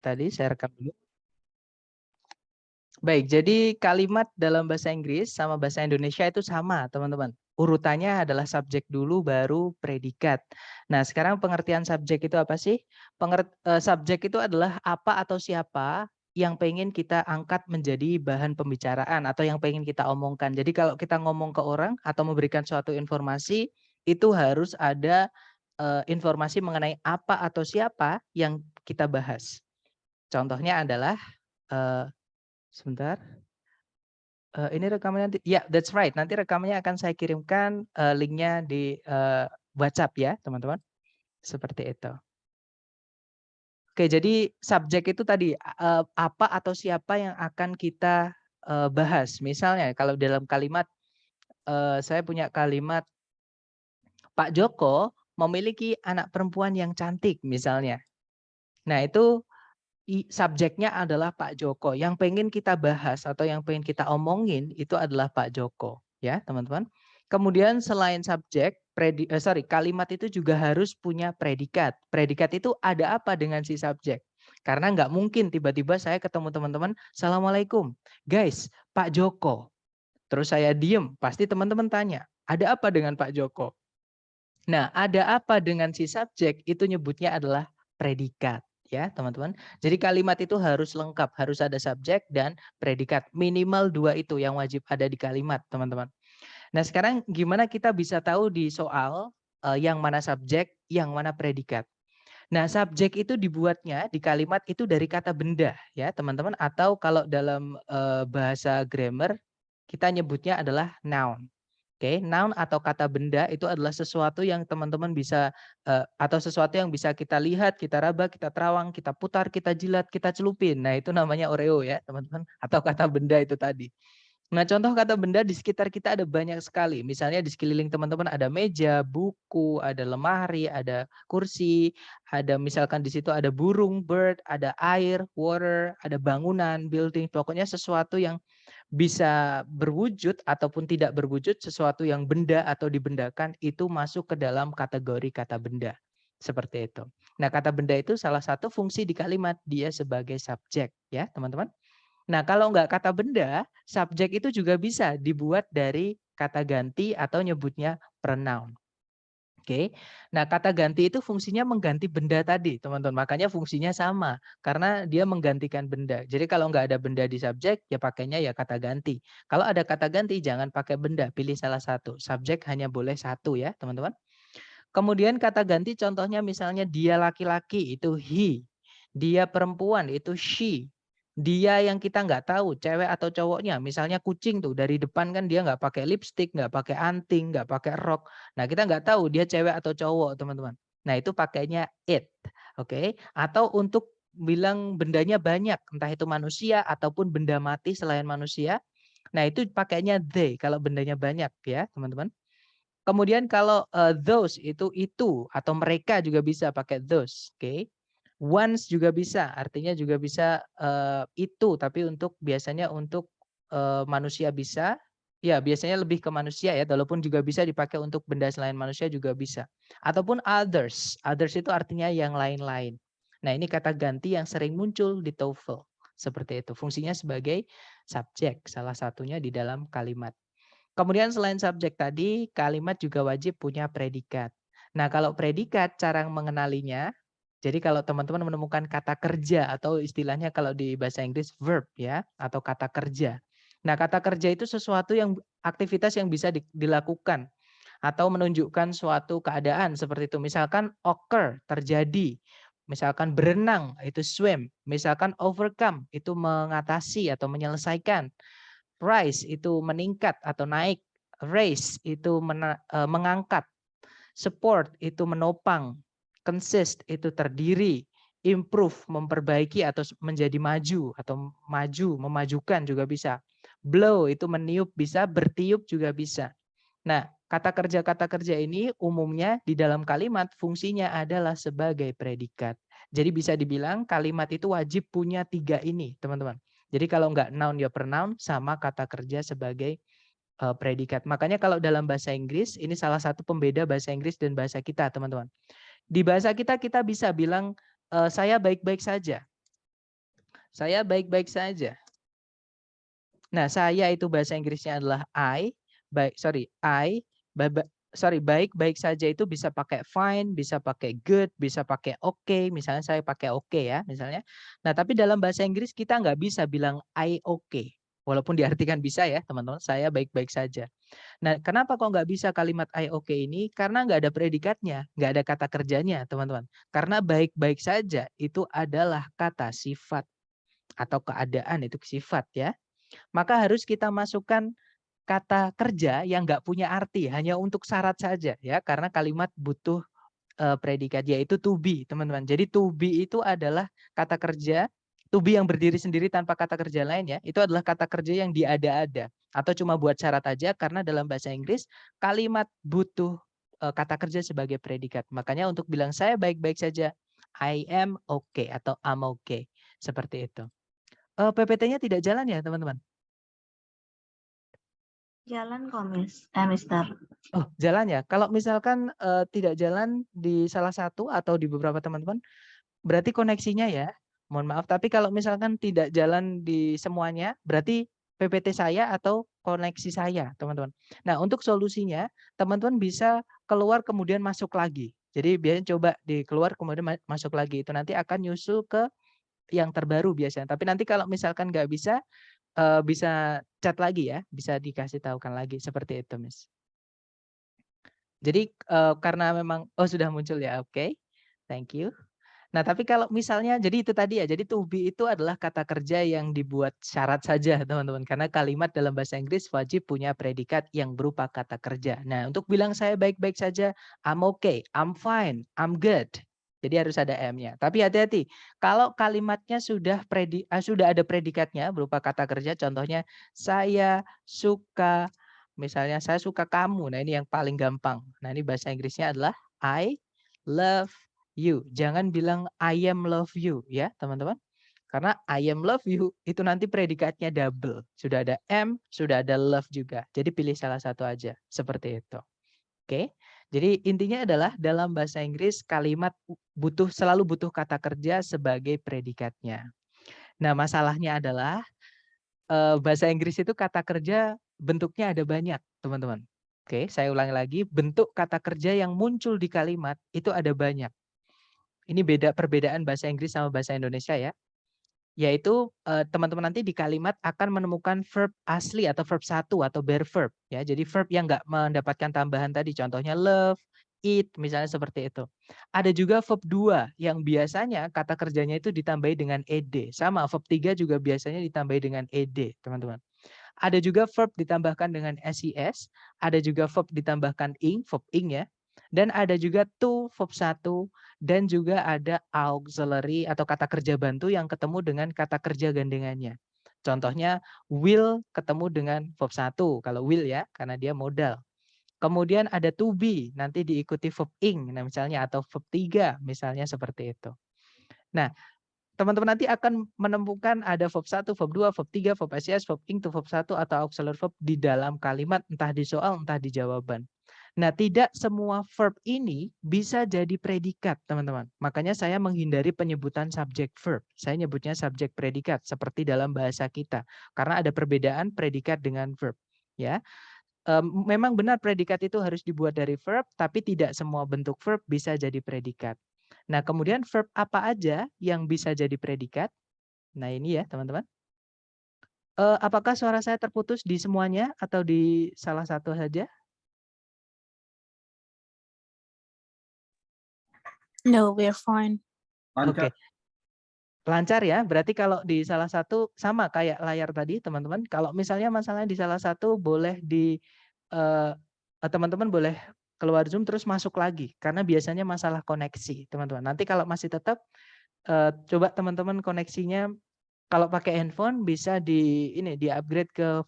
tadi, saya rekam dulu. Baik, jadi kalimat dalam bahasa Inggris sama bahasa Indonesia itu sama, teman-teman. Urutannya adalah subjek dulu, baru predikat. Nah, sekarang pengertian subjek itu apa sih? Subjek itu adalah apa atau siapa yang pengen kita angkat menjadi bahan pembicaraan atau yang pengen kita omongkan. Jadi kalau kita ngomong ke orang atau memberikan suatu informasi, itu harus ada informasi mengenai apa atau siapa yang kita bahas. Contohnya adalah, sebentar. Ini rekamannya nanti ya, that's right. Nanti rekamannya akan saya kirimkan, linknya di, WhatsApp ya, teman-teman. Seperti itu. Oke, jadi subjek itu tadi, apa atau siapa yang akan kita, bahas. Misalnya kalau dalam kalimat, saya punya kalimat, Pak Joko memiliki anak perempuan yang cantik, misalnya. Nah, itu subjeknya adalah Pak Joko. Yang pengen kita bahas atau yang pengen kita omongin itu adalah Pak Joko, ya teman-teman. Kemudian selain subjek, kalimat itu juga harus punya predikat. Predikat itu ada apa dengan si subjek? Karena nggak mungkin tiba-tiba saya ketemu teman-teman, Assalamualaikum, guys, Pak Joko. Terus saya diem, pasti teman-teman tanya, ada apa dengan Pak Joko? Nah, ada apa dengan si subjek itu nyebutnya adalah predikat, ya teman-teman. Jadi kalimat itu harus lengkap, harus ada subjek dan predikat. Minimal 2 itu yang wajib ada di kalimat, teman-teman. Nah, sekarang gimana kita bisa tahu di soal yang mana subjek, yang mana predikat? Nah, subjek itu dibuatnya di kalimat itu dari kata benda, ya teman-teman. Atau kalau dalam bahasa grammar kita nyebutnya adalah noun. Oke, noun atau kata benda itu adalah sesuatu yang teman-teman bisa atau sesuatu yang bisa kita lihat, kita raba, kita terawang, kita putar, kita jilat, kita celupin. Nah, itu namanya Oreo ya, teman-teman, atau kata benda itu tadi. Nah, contoh kata benda di sekitar kita ada banyak sekali. Misalnya di sekeliling teman-teman ada meja, buku, ada lemari, ada kursi, ada misalkan di situ ada burung, bird, ada air, water, ada bangunan, building. Pokoknya sesuatu yang bisa berwujud ataupun tidak berwujud, sesuatu yang benda atau dibendakan itu masuk ke dalam kategori kata benda. Seperti itu. Nah, kata benda itu salah satu fungsi di kalimat, dia sebagai subjek ya, teman-teman. Nah, kalau nggak kata benda, subjek itu juga bisa dibuat dari kata ganti atau nyebutnya pronoun. Oke. Nah, kata ganti itu fungsinya mengganti benda tadi, teman-teman. Makanya fungsinya sama, karena dia menggantikan benda. Jadi kalau nggak ada benda di subjek, ya pakainya ya kata ganti. Kalau ada kata ganti, jangan pakai benda, pilih salah satu. Subjek hanya boleh satu ya, teman-teman. Kemudian kata ganti contohnya misalnya dia laki-laki, itu he. Dia perempuan, itu she. Dia yang kita nggak tahu, cewek atau cowoknya. Misalnya kucing tuh, dari depan kan dia nggak pakai lipstick, nggak pakai anting, nggak pakai rok. Nah, kita nggak tahu dia cewek atau cowok, teman-teman. Nah, itu pakainya it. Oke. Atau untuk bilang bendanya banyak, entah itu manusia ataupun benda mati selain manusia. Nah, itu pakainya they kalau bendanya banyak ya, teman-teman. Kemudian kalau, those itu atau mereka juga bisa pakai those, oke. Once juga bisa, artinya juga bisa, itu tapi untuk biasanya untuk, manusia bisa, ya biasanya lebih ke manusia ya, walaupun juga bisa dipakai untuk benda selain manusia juga bisa. Ataupun others, others itu artinya yang lain-lain. Nah, ini kata ganti yang sering muncul di TOEFL, seperti itu. Fungsinya sebagai subjek, salah satunya di dalam kalimat. Kemudian selain subjek tadi, kalimat juga wajib punya predikat. Nah, kalau predikat cara mengenalinya, jadi kalau teman-teman menemukan kata kerja atau istilahnya kalau di bahasa Inggris verb ya, atau kata kerja. Nah, kata kerja itu sesuatu yang aktivitas yang bisa dilakukan atau menunjukkan suatu keadaan seperti itu. Misalkan occur, terjadi. Misalkan berenang, itu swim. Misalkan overcome, itu mengatasi atau menyelesaikan. Rise itu meningkat atau naik, raise itu mengangkat, support itu menopang, consist itu terdiri, improve memperbaiki atau menjadi maju atau maju, memajukan juga bisa. Blow itu meniup bisa, bertiup juga bisa. Nah, kata kerja ini umumnya di dalam kalimat fungsinya adalah sebagai predikat. Jadi bisa dibilang kalimat itu wajib punya 3 ini, teman-teman. Jadi kalau nggak noun ya pronoun sama kata kerja sebagai predikat. Makanya kalau dalam bahasa Inggris ini salah satu pembeda bahasa Inggris dan bahasa kita, teman-teman. Di bahasa kita kita bisa bilang saya baik-baik saja. Saya baik-baik saja. Nah, saya itu bahasa Inggrisnya adalah baik-baik saja itu bisa pakai fine, bisa pakai good, bisa pakai okay. Misalnya saya pakai okay ya, misalnya. Nah, tapi dalam bahasa Inggris kita nggak bisa bilang I okay. Walaupun diartikan bisa ya, teman-teman. Saya baik-baik saja. Nah, kenapa kok nggak bisa kalimat I okay ini? Karena nggak ada predikatnya, nggak ada kata kerjanya, teman-teman. Karena baik-baik saja itu adalah kata sifat atau keadaan, itu sifat ya. Maka harus kita masukkan kata kerja yang nggak punya arti, hanya untuk syarat saja ya, karena kalimat butuh predikat yaitu to be, teman-teman. Jadi to be itu adalah kata kerja, to be yang berdiri sendiri tanpa kata kerja lain ya, itu adalah kata kerja yang diada-ada atau cuma buat syarat aja karena dalam bahasa Inggris kalimat butuh kata kerja sebagai predikat. Makanya untuk bilang saya baik-baik saja, I am okay atau I'm okay. Seperti itu. PPT-nya tidak jalan ya, teman-teman? Jalan kok, Mister. Oh, jalan ya. Kalau misalkan tidak jalan di salah satu atau di beberapa teman-teman, berarti koneksinya ya. Mohon maaf. Tapi kalau misalkan tidak jalan di semuanya, berarti PPT saya atau koneksi saya, teman-teman. Nah, untuk solusinya, teman-teman bisa keluar kemudian masuk lagi. Jadi biasanya coba di keluar kemudian masuk lagi. Itu nanti akan nyusul ke yang terbaru biasanya. Tapi nanti kalau misalkan nggak bisa, bisa chat lagi ya, bisa dikasih tahukan lagi seperti itu, Miss. Jadi karena memang sudah muncul ya, oke. Thank you. Nah, tapi kalau misalnya jadi itu tadi ya, jadi to be itu adalah kata kerja yang dibuat syarat saja, teman-teman. Karena kalimat dalam bahasa Inggris wajib punya predikat yang berupa kata kerja. Nah, untuk bilang saya baik-baik saja, I'm okay, I'm fine, I'm good. Jadi harus ada M-nya. Tapi hati-hati, kalau kalimatnya sudah ada predikatnya berupa kata kerja, contohnya saya suka, misalnya saya suka kamu. Nah, ini yang paling gampang. Nah, ini bahasa Inggrisnya adalah I love you. Jangan bilang I am love you ya, teman-teman. Karena I am love you itu nanti predikatnya double. Sudah ada am, sudah ada love juga. Jadi pilih salah satu aja. Seperti itu. Oke. Jadi intinya adalah dalam bahasa Inggris kalimat selalu butuh kata kerja sebagai predikatnya. Nah, masalahnya adalah bahasa Inggris itu kata kerja bentuknya ada banyak, teman-teman. Oke, saya ulangi lagi, bentuk kata kerja yang muncul di kalimat itu ada banyak. Ini perbedaan bahasa Inggris sama bahasa Indonesia ya. Yaitu teman-teman nanti di kalimat akan menemukan verb asli atau verb satu atau bare verb ya. Jadi verb yang nggak mendapatkan tambahan tadi, contohnya love, eat, misalnya seperti itu. Ada juga verb 2 yang biasanya kata kerjanya itu ditambahi dengan ed. Sama verb 3 juga biasanya ditambahi dengan ed, teman-teman. Ada juga verb ditambahkan dengan ses, ada juga verb ditambahkan verb ing ya. Dan ada juga to, verb 1, dan juga ada auxiliary atau kata kerja bantu yang ketemu dengan kata kerja gandengannya. Contohnya will ketemu dengan verb 1, kalau will ya, karena dia modal. Kemudian ada to be, nanti diikuti verb ing, nah misalnya, atau verb 3, misalnya seperti itu. Nah, teman-teman nanti akan menemukan ada verb 1, verb 2, verb 3, verb SES, verb ing to verb 1 atau auxiliary verb di dalam kalimat, entah di soal, entah di jawaban. Nah, tidak semua verb ini bisa jadi predikat, teman-teman. Makanya saya menghindari penyebutan subjek verb. Saya nyebutnya subjek predikat seperti dalam bahasa kita. Karena ada perbedaan predikat dengan verb, ya. Memang benar predikat itu harus dibuat dari verb, tapi tidak semua bentuk verb bisa jadi predikat. Nah, kemudian verb apa aja yang bisa jadi predikat? Nah, ini ya, teman-teman. Apakah suara saya terputus di semuanya atau di salah satu saja? No, we're fine. Oke. Lancar ya, berarti kalau di salah satu sama kayak layar tadi, teman-teman. Kalau misalnya masalahnya di salah satu boleh teman-teman boleh keluar Zoom terus masuk lagi karena biasanya masalah koneksi, teman-teman. Nanti kalau masih tetap coba teman-teman koneksinya kalau pakai handphone bisa di-upgrade ke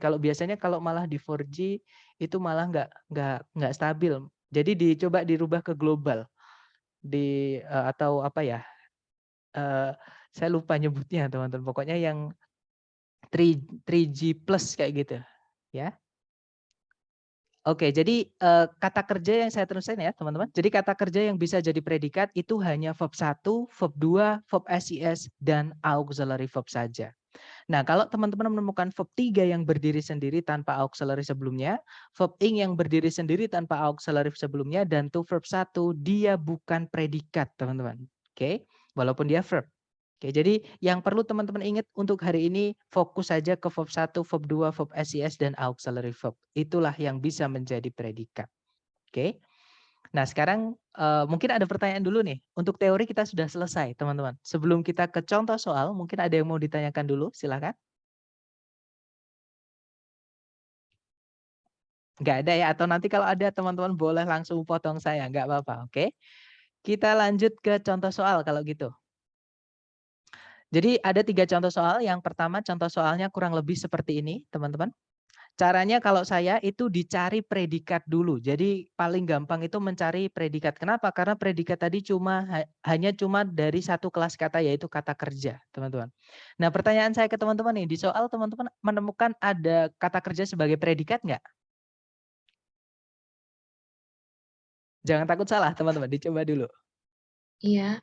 kalau biasanya kalau malah di 4G itu malah nggak stabil. Jadi dicoba dirubah ke global atau apa ya? Saya lupa nyebutnya, teman-teman. Pokoknya yang 3G plus kayak gitu, ya. Oke, jadi kata kerja yang saya teruskan ya teman-teman. Jadi kata kerja yang bisa jadi predikat itu hanya verb 1, verb 2, verb SES, dan auxiliary verb saja. Nah, kalau teman-teman menemukan verb 3 yang berdiri sendiri tanpa auxiliary sebelumnya, verb ing yang berdiri sendiri tanpa auxiliary sebelumnya, dan to verb 1, dia bukan predikat teman-teman. Oke, walaupun dia verb. Oke, jadi yang perlu teman-teman ingat untuk hari ini fokus saja ke verb 1, verb 2, verb SES, dan auxiliary verb. Itulah yang bisa menjadi predikat. Oke. Nah, sekarang mungkin ada pertanyaan dulu nih. Untuk teori kita sudah selesai, teman-teman. Sebelum kita ke contoh soal, mungkin ada yang mau ditanyakan dulu, silakan. Nggak ada ya, atau nanti kalau ada teman-teman boleh langsung potong saya, nggak apa-apa, oke? Kita lanjut ke contoh soal kalau gitu. Jadi ada 3 contoh soal. Yang pertama contoh soalnya kurang lebih seperti ini, teman-teman. Caranya kalau saya itu dicari predikat dulu. Jadi paling gampang itu mencari predikat. Kenapa? Karena predikat tadi hanya cuma dari satu kelas kata, yaitu kata kerja, teman-teman. Nah, pertanyaan saya ke teman-teman nih, di soal teman-teman menemukan ada kata kerja sebagai predikat nggak? Jangan takut salah, teman-teman. Dicoba dulu. Iya.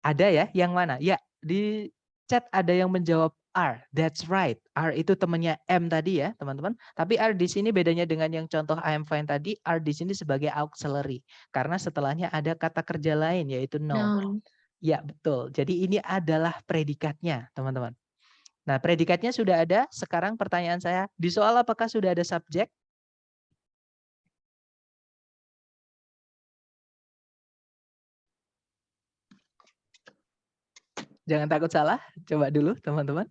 Ada ya? Yang mana? Ya, di chat ada yang menjawab R. That's right. R itu temannya M tadi ya, teman-teman. Tapi R di sini bedanya dengan yang contoh I am fine tadi, R di sini sebagai auxiliary. Karena setelahnya ada kata kerja lain yaitu noun. Noun. Ya, betul. Jadi ini adalah predikatnya, teman-teman. Nah, predikatnya sudah ada. Sekarang pertanyaan saya, di soal apakah sudah ada subjek? Jangan takut salah. Coba dulu, teman-teman.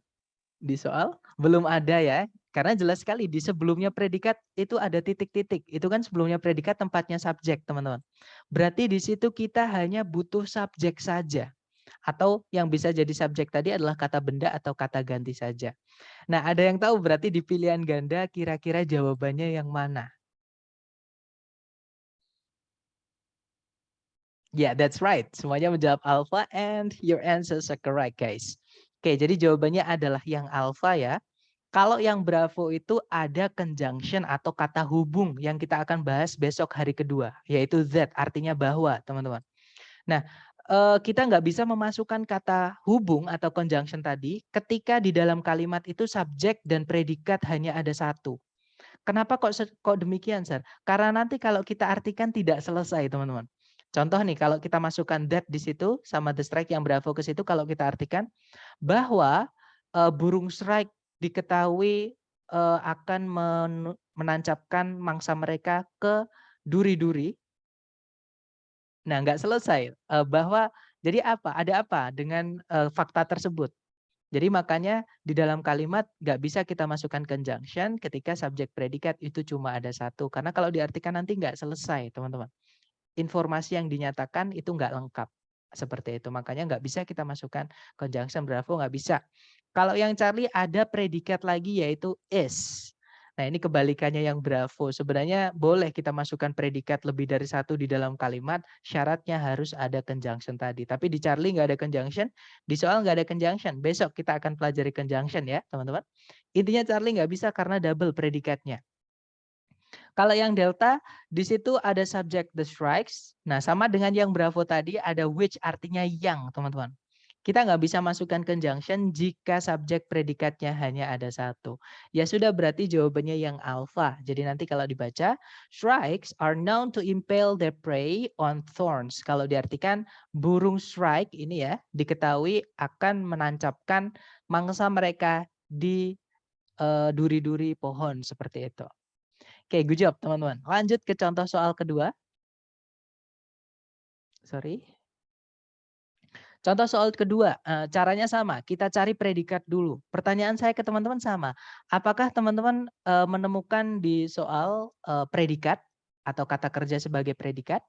Di soal belum ada ya, karena jelas sekali di sebelumnya predikat itu ada titik-titik. Itu kan sebelumnya predikat tempatnya subjek, teman-teman. Berarti di situ kita hanya butuh subjek saja. Atau yang bisa jadi subjek tadi adalah kata benda atau kata ganti saja. Nah, ada yang tahu berarti di pilihan ganda kira-kira jawabannya yang mana? Yeah, that's right. Semuanya menjawab alpha and your answers are correct, guys. Oke, jadi jawabannya adalah yang alpha ya. Kalau yang Bravo itu ada conjunction atau kata hubung yang kita akan bahas besok hari kedua, yaitu that, artinya bahwa, teman-teman. Nah, kita nggak bisa memasukkan kata hubung atau conjunction tadi ketika di dalam kalimat itu subjek dan predikat hanya ada satu. Kenapa kok demikian, Sir? Karena nanti kalau kita artikan tidak selesai, teman-teman. Contoh nih, kalau kita masukkan that di situ sama the strike yang Bravo ke situ, kalau kita artikan bahwa burung strike diketahui akan menancapkan mangsa mereka ke duri-duri. Nah, nggak selesai. Bahwa jadi apa? Ada apa dengan fakta tersebut? Jadi makanya di dalam kalimat nggak bisa kita masukkan conjunction ketika subjek predikat itu cuma ada satu. Karena kalau diartikan nanti nggak selesai, teman-teman. Informasi yang dinyatakan itu nggak lengkap. Seperti itu. Makanya nggak bisa kita masukkan conjunction Bravo, nggak bisa. Kalau yang Charlie ada predikat lagi yaitu is. Nah, ini kebalikannya yang Bravo. Sebenarnya boleh kita masukkan predikat lebih dari satu di dalam kalimat, syaratnya harus ada conjunction tadi. Tapi di Charlie nggak ada conjunction, di soal nggak ada conjunction. Besok kita akan pelajari conjunction ya, teman-teman. Intinya Charlie nggak bisa karena double predikatnya. Kalau yang delta, di situ ada subjek the strikes. Nah, sama dengan yang Bravo tadi, ada which artinya yang, teman-teman. Kita nggak bisa masukkan conjunction jika subjek predikatnya hanya ada satu. Ya sudah, berarti jawabannya yang alpha. Jadi nanti kalau dibaca, strikes are known to impale their prey on thorns. Kalau diartikan, burung strike ini ya, diketahui akan menancapkan mangsa mereka di duri-duri pohon, seperti itu. Oke, good job teman-teman. Lanjut ke contoh soal kedua. Sorry. Contoh soal kedua, caranya sama. Kita cari predikat dulu. Pertanyaan saya ke teman-teman sama. Apakah teman-teman menemukan di soal predikat atau kata kerja sebagai predikat?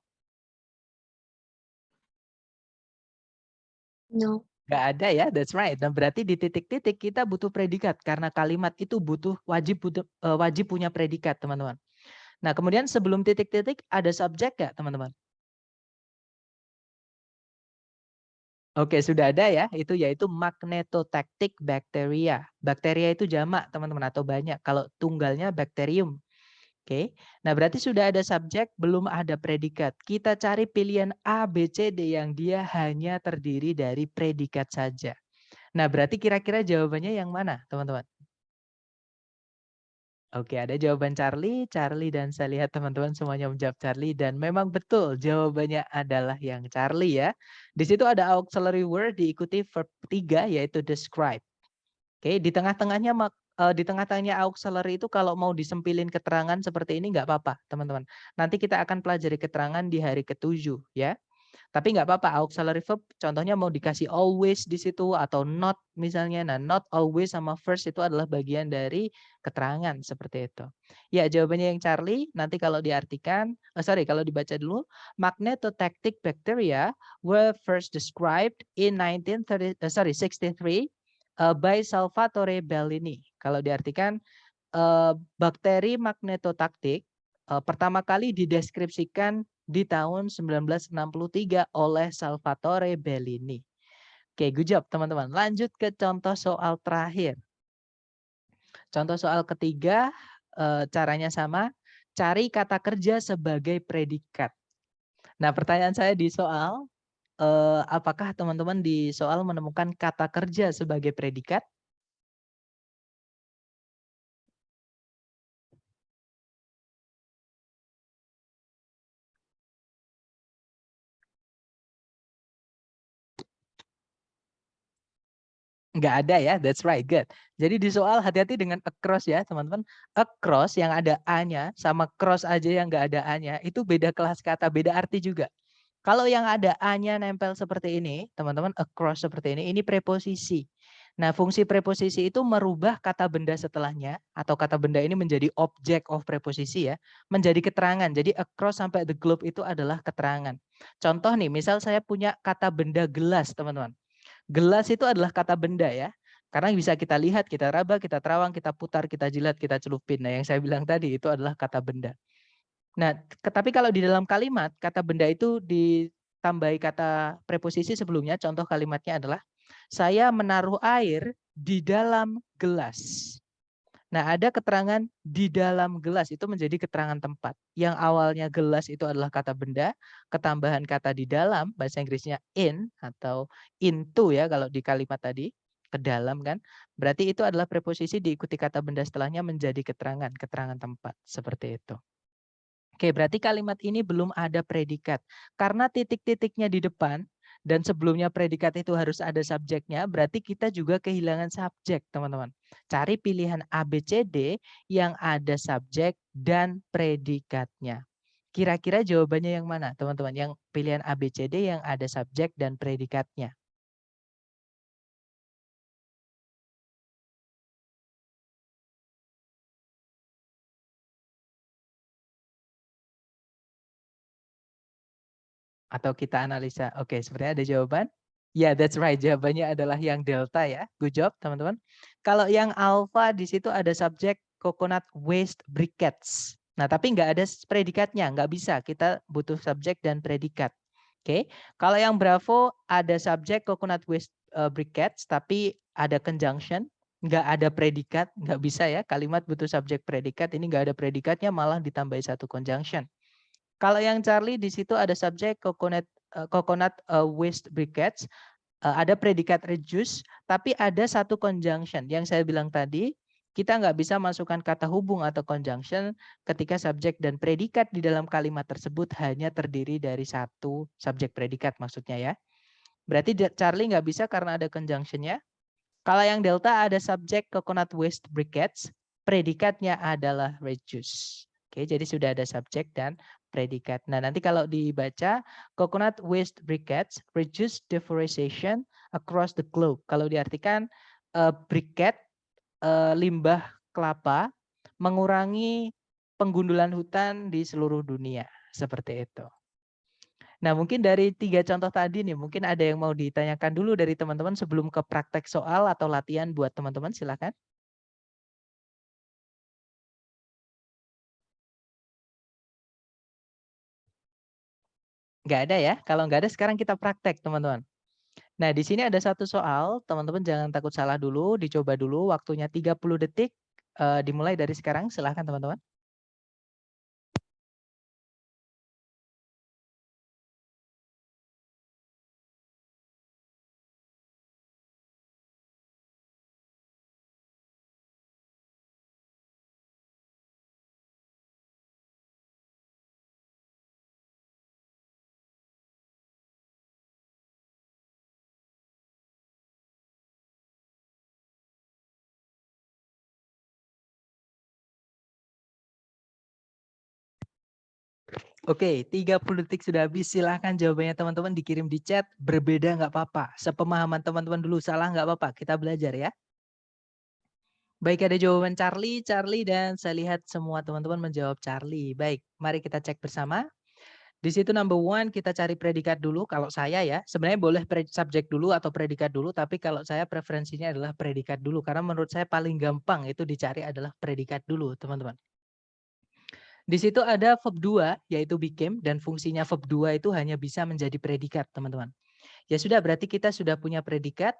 No. Nggak ada ya, that's right. Dan berarti di titik-titik kita butuh predikat karena kalimat itu wajib punya predikat, teman-teman. Nah, kemudian sebelum titik-titik ada subjek nggak, teman-teman? Oke, sudah ada ya, itu yaitu magnetotactic bacteria. Bakteria itu jamak, teman-teman, atau banyak. Kalau tunggalnya bacterium. Oke, nah berarti sudah ada subjek, belum ada predikat. Kita cari pilihan A, B, C, D yang dia hanya terdiri dari predikat saja. Nah berarti kira-kira jawabannya yang mana teman-teman? Oke, ada jawaban Charlie, dan saya lihat teman-teman semuanya menjawab Charlie dan memang betul jawabannya adalah yang Charlie ya. Di situ ada auxiliary word diikuti verb 3 yaitu describe. Oke, di tengah-tengahnya auxiliary itu kalau mau disempilin keterangan seperti ini nggak apa-apa, teman-teman. Nanti kita akan pelajari keterangan di hari ke-7 ya. Tapi nggak apa-apa, auxiliary verb contohnya mau dikasih always di situ atau not misalnya. Nah, not always sama first itu adalah bagian dari keterangan seperti itu. Ya, jawabannya yang Charlie. Nanti kalau diartikan, kalau dibaca dulu, magnetotactic bacteria were first described in 63 by Salvatore Bellini. Kalau diartikan bakteri magnetotaktik pertama kali dideskripsikan di tahun 1963 oleh Salvatore Bellini. Oke, good job teman-teman. Lanjut ke contoh soal terakhir. Contoh soal ketiga, caranya sama. Cari kata kerja sebagai predikat. Nah, pertanyaan saya di soal, apakah teman-teman di soal menemukan kata kerja sebagai predikat? Nggak ada ya, that's right, good. Jadi di soal hati-hati dengan across ya teman-teman. Across yang ada A-nya sama cross aja yang nggak ada A-nya itu beda kelas kata, beda arti juga. Kalau yang ada A-nya nempel seperti ini, teman-teman across seperti ini preposisi. Nah fungsi preposisi itu merubah kata benda setelahnya atau kata benda ini menjadi object of preposisi ya, menjadi keterangan. Jadi across sampai the globe itu adalah keterangan. Contoh nih, misal saya punya kata benda gelas teman-teman. Gelas itu adalah kata benda ya. Karena bisa kita lihat, kita raba, kita terawang, kita putar, kita jilat, kita celupin. Nah, yang saya bilang tadi itu adalah kata benda. Nah, tapi kalau di dalam kalimat, kata benda itu ditambahi kata preposisi sebelumnya. Contoh kalimatnya adalah, saya menaruh air di dalam gelas. Nah, ada keterangan di dalam gelas, itu menjadi keterangan tempat. Yang awalnya gelas itu adalah kata benda, ketambahan kata di dalam, bahasa Inggrisnya in atau into ya kalau di kalimat tadi, ke dalam kan. Berarti itu adalah preposisi diikuti kata benda setelahnya menjadi keterangan, keterangan tempat. Seperti itu. Oke, berarti kalimat ini belum ada predikat. Karena titik-titiknya di depan, dan sebelumnya predikat itu harus ada subjeknya, berarti kita juga kehilangan subjek, teman-teman. Cari pilihan A, B, C, D yang ada subjek dan predikatnya. Kira-kira jawabannya yang mana, teman-teman? Yang pilihan A, B, C, D yang ada subjek dan predikatnya. Atau kita analisa. Oke, sepertinya ada jawaban. Ya, yeah, that's right. Jawabannya adalah yang delta ya. Good job, teman-teman. Kalau yang alpha di situ ada subjek coconut waste briquettes. Nah, tapi nggak ada predikatnya. Nggak bisa. Kita butuh subjek dan predikat. Oke. Kalau yang bravo ada subjek coconut waste briquettes, tapi ada conjunction. Nggak ada predikat. Nggak bisa ya. Kalimat butuh subjek predikat. Ini nggak ada predikatnya, malah ditambahi satu conjunction. Kalau yang Charlie di situ ada subjek coconut waste briquettes, ada predikat reduce, tapi ada satu conjunction. Yang saya bilang tadi, kita nggak bisa masukkan kata hubung atau conjunction ketika subjek dan predikat di dalam kalimat tersebut hanya terdiri dari satu subjek predikat maksudnya ya. Berarti Charlie nggak bisa karena ada conjunction-nya. Kalau yang delta ada subjek coconut waste briquettes, predikatnya adalah reduce. Oke, jadi sudah ada subjek dan predikat. Nah, nanti kalau dibaca coconut waste briquettes reduce deforestation across the globe. Kalau diartikan briquette limbah kelapa mengurangi penggundulan hutan di seluruh dunia. Seperti itu. Nah, mungkin dari 3 contoh tadi nih, mungkin ada yang mau ditanyakan dulu dari teman-teman sebelum ke praktek soal atau latihan buat teman-teman, silakan. Nggak ada ya? Kalau nggak ada sekarang kita praktek, teman-teman. Nah, di sini ada satu soal, teman-teman jangan takut salah dulu, dicoba dulu, waktunya 30 detik, dimulai dari sekarang, silakan teman-teman. Oke, 30 detik sudah habis. Silahkan jawabannya teman-teman dikirim di chat. Berbeda nggak apa-apa. Sepemahaman teman-teman dulu, salah nggak apa-apa. Kita belajar ya. Baik, ada jawaban Charlie, dan saya lihat semua teman-teman menjawab Charlie. Baik, mari kita cek bersama. Di situ number one kita cari predikat dulu. Kalau saya ya, sebenarnya boleh subjek dulu atau predikat dulu. Tapi kalau saya preferensinya adalah predikat dulu. Karena menurut saya paling gampang itu dicari adalah predikat dulu, teman-teman. Di situ ada verb 2 yaitu became dan fungsinya verb 2 itu hanya bisa menjadi predikat, teman-teman. Ya sudah, berarti kita sudah punya predikat.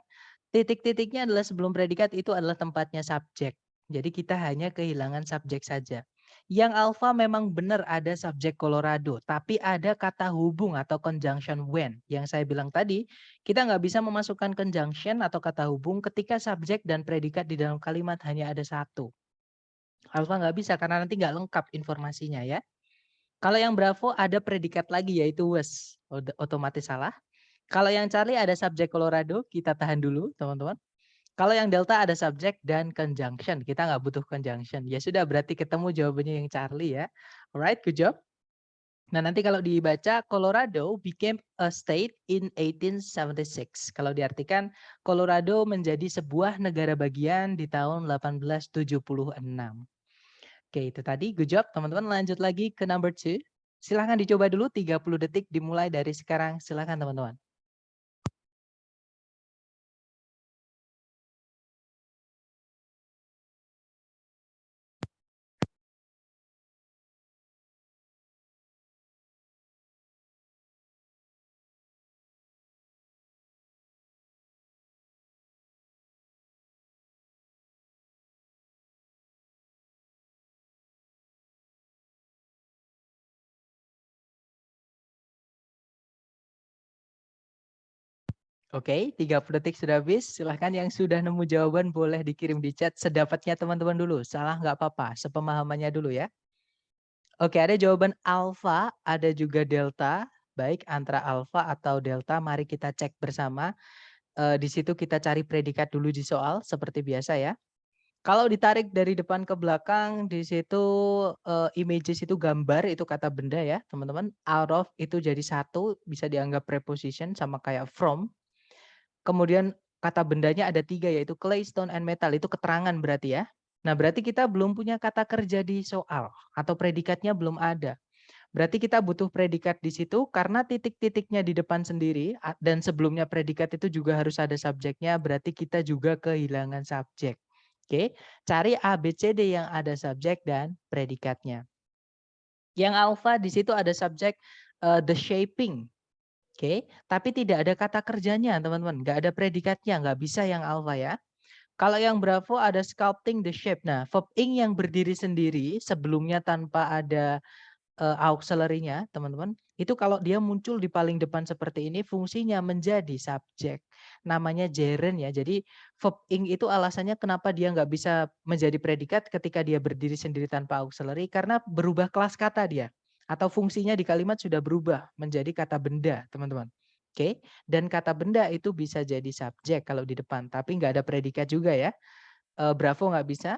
Titik-titiknya adalah sebelum predikat itu adalah tempatnya subjek. Jadi kita hanya kehilangan subjek saja. Yang alpha memang benar ada subjek Colorado, tapi ada kata hubung atau conjunction when. Yang saya bilang tadi, kita nggak bisa memasukkan conjunction atau kata hubung ketika subjek dan predikat di dalam kalimat hanya ada satu. Alpha nggak bisa karena nanti nggak lengkap informasinya ya. Kalau yang Bravo ada predikat lagi yaitu was. Otomatis salah. Kalau yang Charlie ada subjek Colorado, kita tahan dulu teman-teman. Kalau yang Delta ada subjek dan conjunction. Kita nggak butuh conjunction. Ya sudah, berarti ketemu jawabannya yang Charlie ya. Alright, good job. Nah nanti kalau dibaca, Colorado became a state in 1876. Kalau diartikan, Colorado menjadi sebuah negara bagian di tahun 1876. Oke, itu tadi. Good job, teman-teman. Lanjut lagi ke number 2. Silahkan dicoba dulu 30 detik dimulai dari sekarang. Silahkan teman-teman. Oke, 30 detik sudah habis. Silahkan yang sudah nemu jawaban boleh dikirim di chat sedapatnya teman-teman dulu. Salah nggak apa-apa, sepemahamannya dulu ya. Oke, ada jawaban alfa, ada juga delta. Baik, antara alfa atau delta, mari kita cek bersama. Di situ kita cari predikat dulu di soal, seperti biasa ya. Kalau ditarik dari depan ke belakang, di situ images itu gambar, itu kata benda ya teman-teman. Out of itu jadi satu, bisa dianggap preposition sama kayak from. Kemudian kata bendanya ada 3 yaitu clay, stone, and metal. Itu keterangan berarti ya. Nah berarti kita belum punya kata kerja di soal atau predikatnya belum ada. Berarti kita butuh predikat di situ karena titik-titiknya di depan sendiri dan sebelumnya predikat itu juga harus ada subjeknya. Berarti kita juga kehilangan subjek. Oke, cari A, B, C, D yang ada subjek dan predikatnya. Yang alpha di situ ada subjek the shaping. Oke, tapi tidak ada kata kerjanya teman-teman, nggak ada predikatnya, nggak bisa yang alpha ya. Kalau yang bravo ada sculpting the shape. Nah, verb ing yang berdiri sendiri sebelumnya tanpa ada auxiliary-nya, teman-teman. Itu kalau dia muncul di paling depan seperti ini, fungsinya menjadi subjek. Namanya gerund ya. Jadi verb ing itu alasannya kenapa dia nggak bisa menjadi predikat ketika dia berdiri sendiri tanpa auxiliary, karena berubah kelas kata dia. Atau fungsinya di kalimat sudah berubah menjadi kata benda, teman-teman. Oke, dan kata benda itu bisa jadi subjek kalau di depan, tapi nggak ada predikat juga ya. Bravo nggak bisa.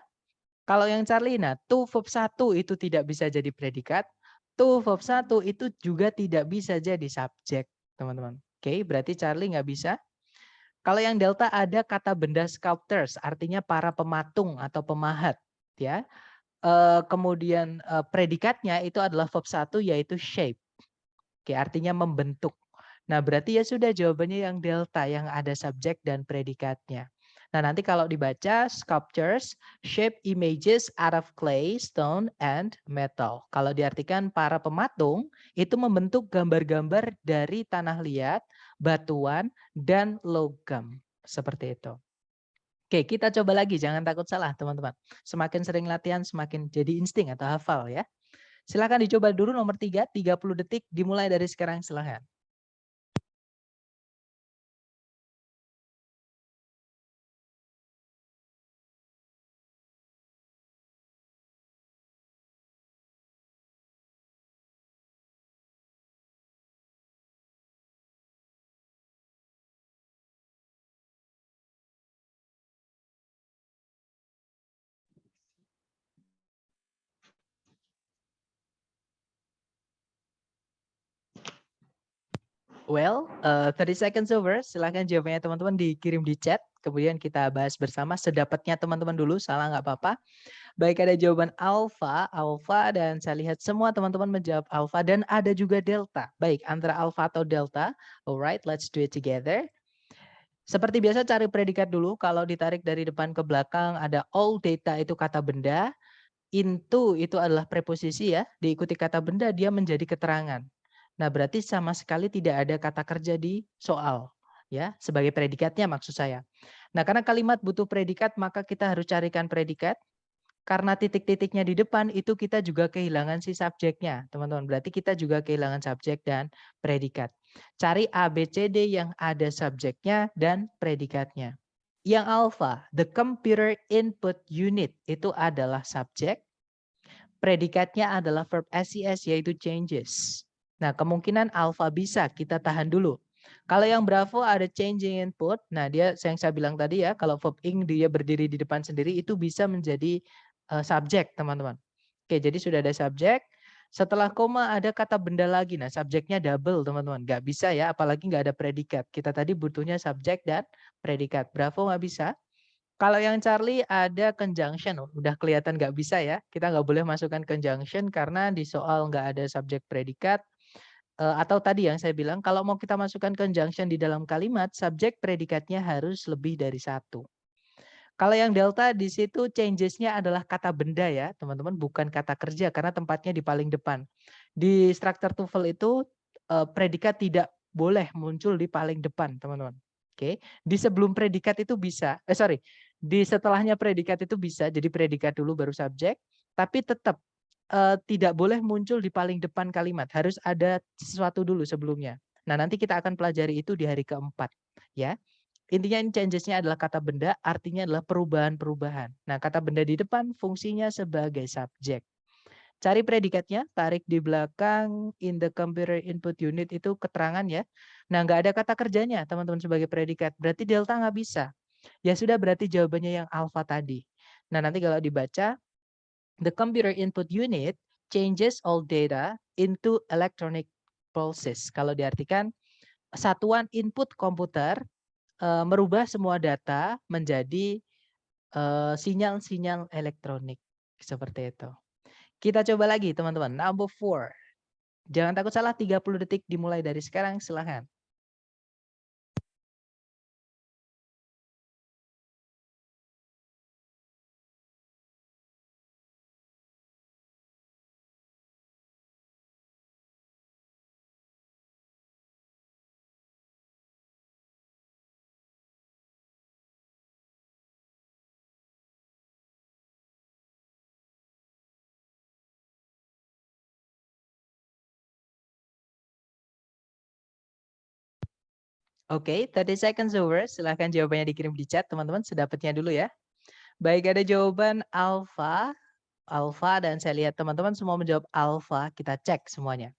Kalau yang Charlie, nah to verb 1 itu tidak bisa jadi predikat. To verb 1 itu juga tidak bisa jadi subjek, teman-teman. Oke, berarti Charlie nggak bisa. Kalau yang Delta ada kata benda sculptors, artinya para pematung atau pemahat. Ya. Kemudian predikatnya itu adalah verb 1 yaitu shape. Oke, artinya membentuk. Nah, berarti ya sudah jawabannya yang delta yang ada subjek dan predikatnya. Nah, nanti kalau dibaca sculptures shape images out of clay, stone, and metal. Kalau diartikan para pematung itu membentuk gambar-gambar dari tanah liat, batuan, dan logam. Seperti itu. Oke, kita coba lagi. Jangan takut salah, teman-teman. Semakin sering latihan, semakin jadi insting atau hafal ya. Silakan dicoba dulu nomor 3, 30 detik dimulai dari sekarang, silakan. Well, 30 seconds over. Silahkan jawabannya teman-teman dikirim di chat. Kemudian kita bahas bersama sedapatnya teman-teman dulu. Salah nggak apa-apa. Baik, ada jawaban alpha, dan saya lihat semua teman-teman menjawab alpha dan ada juga delta. Baik, antara alpha atau delta. Alright, let's do it together. Seperti biasa cari predikat dulu. Kalau ditarik dari depan ke belakang ada all data itu kata benda. Into itu adalah preposisi ya. Diikuti kata benda dia menjadi keterangan. Nah, berarti sama sekali tidak ada kata kerja di soal. Ya, sebagai predikatnya maksud saya. Nah, karena kalimat butuh predikat, maka kita harus carikan predikat. Karena titik-titiknya di depan, itu kita juga kehilangan si subjeknya, teman-teman. Berarti kita juga kehilangan subjek dan predikat. Cari A, B, C, D yang ada subjeknya dan predikatnya. Yang alpha, the computer input unit, itu adalah subjek. Predikatnya adalah verb SES yaitu changes. Nah, kemungkinan alpha bisa kita tahan dulu. Kalau yang Bravo ada changing input, nah dia yang saya bilang tadi ya, kalau verb ing dia berdiri di depan sendiri itu bisa menjadi subjek, teman-teman. Oke, jadi sudah ada subjek. Setelah koma ada kata benda lagi. Nah, subjeknya double, teman-teman. Nggak bisa ya, apalagi nggak ada predikat. Kita tadi butuhnya subjek dan predikat. Bravo nggak bisa. Kalau yang Charlie ada conjunction, udah kelihatan nggak bisa ya. Kita nggak boleh masukkan conjunction karena di soal nggak ada subjek predikat. Atau tadi yang saya bilang, kalau mau kita masukkan conjunction di dalam kalimat, subjek predikatnya harus lebih dari satu. Kalau yang delta di situ changes-nya adalah kata benda ya, teman-teman, bukan kata kerja karena tempatnya di paling depan. Di struktur TOEFL itu predikat tidak boleh muncul di paling depan, teman-teman. Oke, di sebelum predikat itu bisa, di setelahnya predikat itu bisa, jadi predikat dulu baru subjek, tapi tetap tidak boleh muncul di paling depan kalimat, harus ada sesuatu dulu sebelumnya. Nah, nanti kita akan pelajari itu di hari keempat, ya. Intinya ini changes-nya adalah kata benda, artinya adalah perubahan-perubahan. Nah, kata benda di depan fungsinya sebagai subjek. Cari predikatnya, tarik di belakang in the computer input unit itu keterangan ya. Nah, nggak ada kata kerjanya teman-teman sebagai predikat. Berarti delta nggak bisa. Ya sudah berarti jawabannya yang alpha tadi. Nah, nanti kalau dibaca, the computer input unit changes all data into electronic pulses. Kalau diartikan, satuan input komputer merubah semua data menjadi sinyal-sinyal elektronik. Seperti itu. Kita coba lagi teman-teman. Number 4. Jangan takut salah, 30 detik dimulai dari sekarang, silahkan. Oke, 30 seconds over. Silahkan jawabannya dikirim di chat, teman-teman. Sedapatnya dulu ya. Baik, ada jawaban alpha. Alpha, dan saya lihat teman-teman semua menjawab alpha. Kita cek semuanya.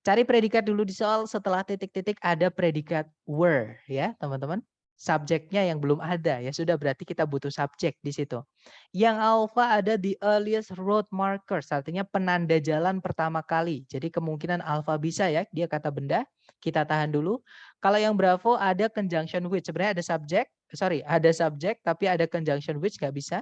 Cari predikat dulu di soal, setelah titik-titik ada predikat were ya teman-teman. Subjeknya yang belum ada ya sudah berarti kita butuh subjek di situ. Yang alpha ada the earliest road markers, artinya penanda jalan pertama kali. Jadi kemungkinan alpha bisa ya, dia kata benda. Kita tahan dulu. Kalau yang bravo ada conjunction with, sebenarnya ada ada subjek tapi ada conjunction with nggak bisa.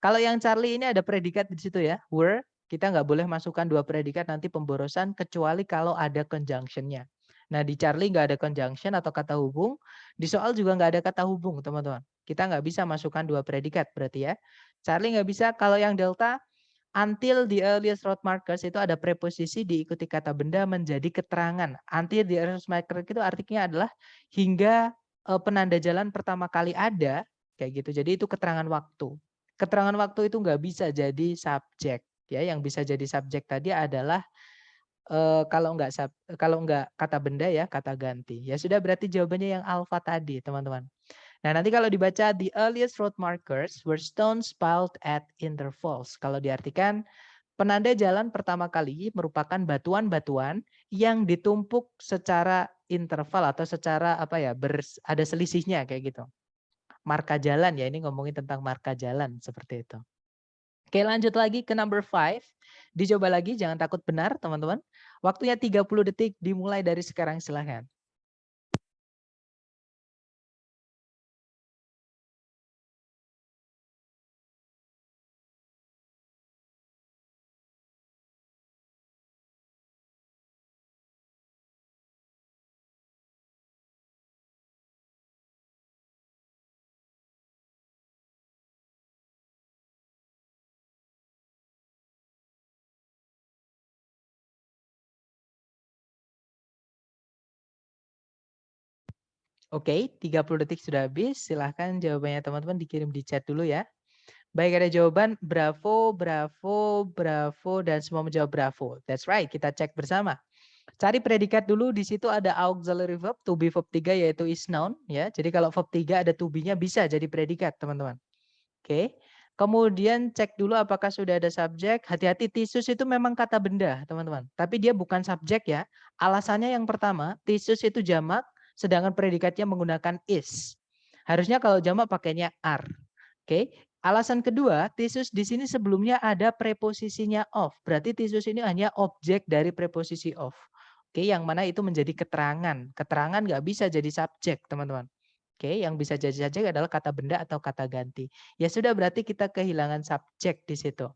Kalau yang Charlie ini ada predikat di situ ya, were. Kita nggak boleh masukkan dua predikat nanti pemborosan kecuali kalau ada conjunction-nya. Nah di Charlie nggak ada conjunction atau kata hubung. Di soal juga nggak ada kata hubung teman-teman. Kita nggak bisa masukkan dua predikat berarti ya. Charlie nggak bisa. Kalau yang Delta, until the earliest road markers itu ada preposisi diikuti kata benda menjadi keterangan. Until the earliest marker itu artinya adalah hingga penanda jalan pertama kali ada. Kayak gitu. Jadi itu keterangan waktu. Keterangan waktu itu nggak bisa jadi subjek. Ya, yang bisa jadi subjek tadi adalah kalau nggak kata benda ya kata ganti. Ya sudah berarti jawabannya yang alpha tadi teman-teman. Nah nanti kalau dibaca the earliest road markers were stones piled at intervals. Kalau diartikan penanda jalan pertama kali merupakan batuan-batuan yang ditumpuk secara interval atau secara ada selisihnya kayak gitu. Marka jalan ya, ini ngomongin tentang marka jalan seperti itu. Oke, lanjut lagi ke number 5. Dicoba lagi, jangan takut benar teman-teman. Waktunya 30 detik dimulai dari sekarang, silahkan. Oke, 30 detik sudah habis. Silahkan jawabannya teman-teman dikirim di chat dulu ya. Baik, ada jawaban bravo, bravo, bravo, dan semua menjawab bravo. That's right, kita cek bersama. Cari predikat dulu, di situ ada auxiliary verb, to be verb 3 yaitu is noun. Ya. Jadi kalau verb 3 ada to be-nya bisa jadi predikat teman-teman. Oke. Kemudian cek dulu apakah sudah ada subjek. Hati-hati, thesis itu memang kata benda teman-teman. Tapi dia bukan subjek ya. Alasannya yang pertama, thesis itu jamak, sedangkan predikatnya menggunakan is. Harusnya kalau jamak pakainya are. Oke. Alasan kedua, thesis di sini sebelumnya ada preposisinya of. Berarti thesis ini hanya objek dari preposisi of. Oke, yang mana itu menjadi keterangan. Keterangan nggak bisa jadi subjek, teman-teman. Oke, yang bisa jadi subjek adalah kata benda atau kata ganti. Ya sudah, berarti kita kehilangan subjek di situ.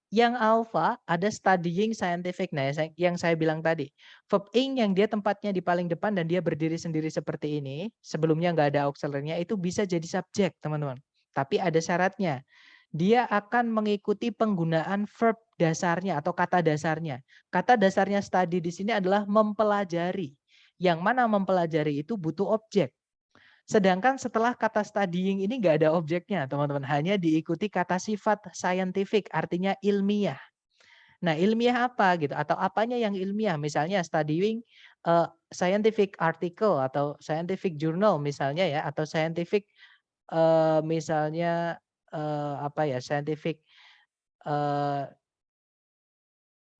Yang alpha ada studying scientific. Nah, yang saya bilang tadi, verb ing yang dia tempatnya di paling depan dan dia berdiri sendiri seperti ini, sebelumnya nggak ada auxiliary-nya, itu bisa jadi subjek, teman-teman. Tapi ada syaratnya. Dia akan mengikuti penggunaan verb dasarnya atau kata dasarnya. Kata dasarnya study di sini adalah mempelajari. Yang mana mempelajari itu butuh objek. Sedangkan setelah kata studying ini nggak ada objeknya, teman-teman. Hanya diikuti kata sifat scientific, artinya ilmiah. Nah, ilmiah apa gitu? Atau apanya yang ilmiah? Misalnya studying scientific article atau scientific journal misalnya ya, atau scientific misalnya apa ya, scientific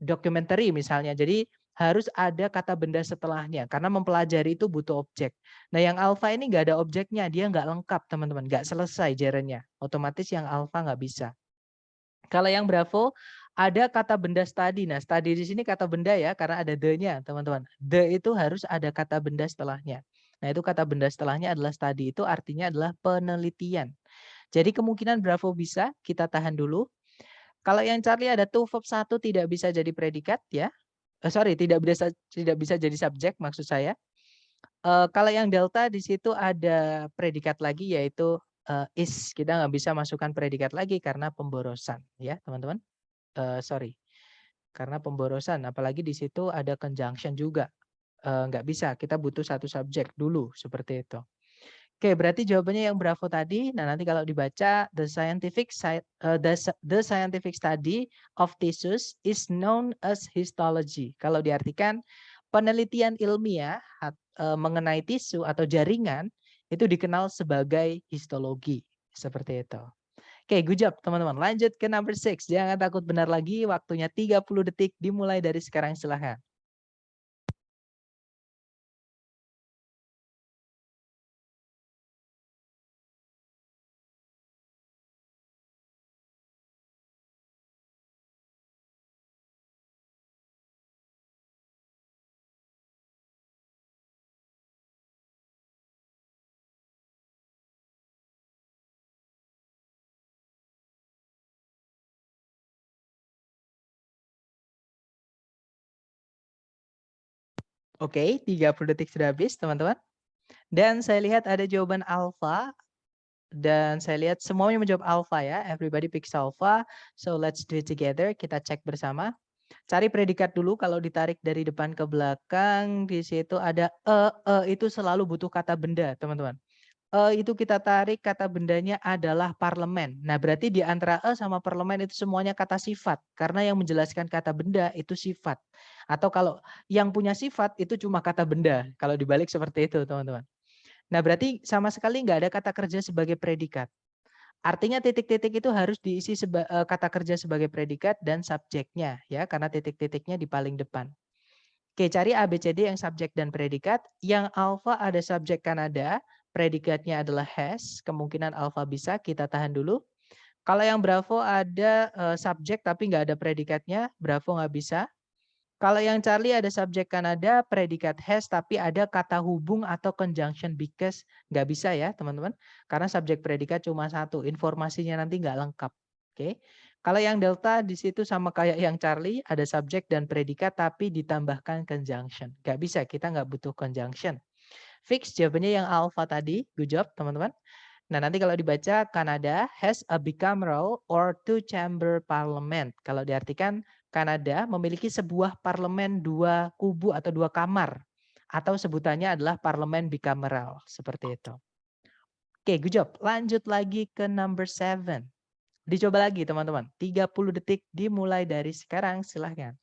documentary misalnya. Jadi harus ada kata benda setelahnya karena mempelajari itu butuh objek. Nah, yang alpha ini nggak ada objeknya, dia nggak lengkap teman-teman, nggak selesai gerundnya. Otomatis yang alpha nggak bisa. Kalau yang bravo ada kata benda study. Nah, study di sini kata benda ya karena ada the-nya teman-teman. The itu harus ada kata benda setelahnya. Nah, itu kata benda setelahnya adalah study, itu artinya adalah penelitian. Jadi kemungkinan bravo bisa, kita tahan dulu. Kalau yang Charlie ada to verb 1 tidak bisa jadi predikat ya. Sorry, tidak bisa jadi subjek maksud saya. Kalau yang delta di situ ada predikat lagi yaitu is. Kita nggak bisa masukkan predikat lagi karena pemborosan ya teman-teman. Sorry, karena pemborosan. Apalagi di situ ada conjunction juga. Nggak bisa, kita butuh satu subjek dulu seperti itu. Oke, berarti jawabannya yang bravo tadi. Nah, nanti kalau dibaca the scientific study of thesis is known as histology. Kalau diartikan penelitian ilmiah mengenai tisu atau jaringan itu dikenal sebagai histologi. Seperti itu. Oke, good job teman-teman. Lanjut ke number 6. Jangan takut benar lagi. Waktunya 30 detik dimulai dari sekarang, silahkan. Oke, 30 detik sudah habis teman-teman. Dan saya lihat ada jawaban alpha. Dan saya lihat semuanya menjawab alpha ya. Everybody picks alpha. So let's do it together. Kita cek bersama. Cari predikat dulu. Kalau ditarik dari depan ke belakang. Di situ ada itu selalu butuh kata benda teman-teman. Itu kita tarik kata bendanya adalah parlemen. Nah, berarti di antara sama parlemen itu semuanya kata sifat. Karena yang menjelaskan kata benda itu sifat. Atau kalau yang punya sifat itu cuma kata benda. Kalau dibalik seperti itu, teman-teman. Nah, berarti sama sekali nggak ada kata kerja sebagai predikat. Artinya titik-titik itu harus diisi kata kerja sebagai predikat dan subjeknya. Ya, karena titik-titiknya di paling depan. Oke, cari ABCD yang subjek dan predikat. Yang alpha ada subjek Kanada, predikatnya adalah has. Kemungkinan alpha bisa, kita tahan dulu. Kalau yang bravo ada subjek tapi nggak ada predikatnya, bravo nggak bisa. Kalau yang Charlie ada subjek Kanada, predikat has tapi ada kata hubung atau conjunction because, nggak bisa ya teman-teman. Karena subjek predikat cuma satu, informasinya nanti nggak lengkap. Oke. Kalau yang delta di situ sama kayak yang Charlie, ada subjek dan predikat tapi ditambahkan conjunction. Nggak bisa, kita nggak butuh conjunction. Fix jawabannya yang alpha tadi. Good job teman-teman. Nah, nanti kalau dibaca Kanada has a bicameral or two-chamber parliament. Kalau diartikan Kanada memiliki sebuah parlemen 2 kubu atau 2 kamar. Atau sebutannya adalah parlemen bicameral, seperti itu. Oke, good job. Lanjut lagi ke number 7. Dicoba lagi teman-teman. 30 detik dimulai dari sekarang, silahkan.